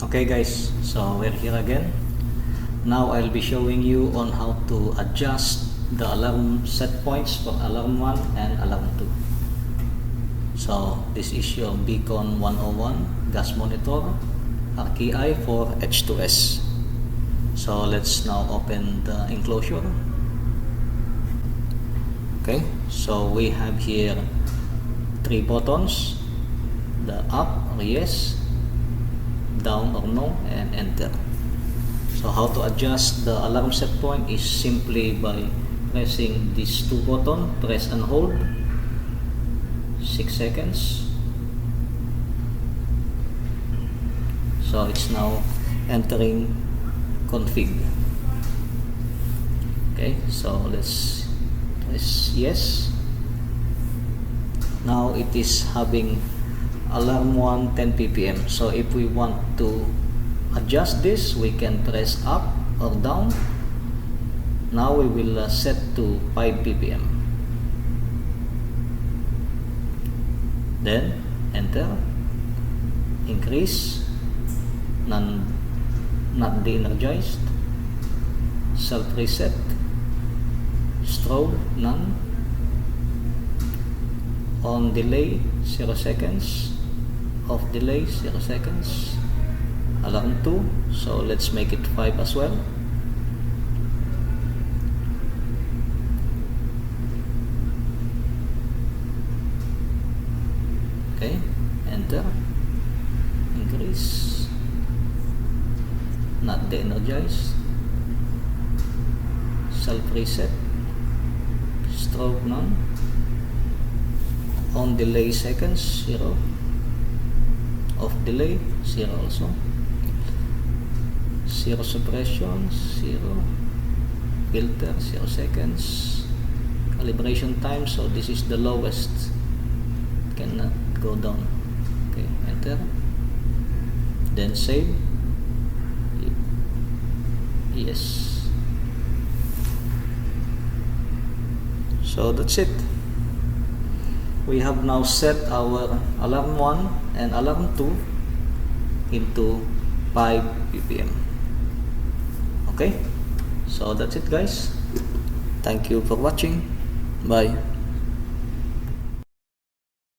Okay guys, so we're here again. Now I'll be showing you on how to adjust the alarm set points for alarm 1 and alarm 2. So this is your Beacon 101 gas monitor RKI for H2S. So let's now open the enclosure. Okay, so we have here 3 buttons: the up or yes, down or no, and enter. So how to adjust the alarm set point is simply by pressing these 2 buttons, press and hold 6 seconds. So it's now entering config. Okay, so let's press yes. Now it is having alarm 1 10 ppm. So if we want to adjust this, we can press up or down. Now we will set to 5 ppm. Then enter. Increase, not de-energized. Self reset, strobe none. On delay 0 seconds, off delay 0 seconds. Alarm 2, so let's make it 5 as well. Okay, enter. Increase, not de-energized. Self reset, strobe none. On delay seconds 0, off delay 0 also. 0 suppression 0, filter 0 seconds. Calibration time, so this is the lowest, cannot go down. Okay, enter. Then save. Yes. So that's it. We have now set our alarm 1 and alarm 2 into 5 ppm. Okay, so that's it guys. Thank you for watching. Bye.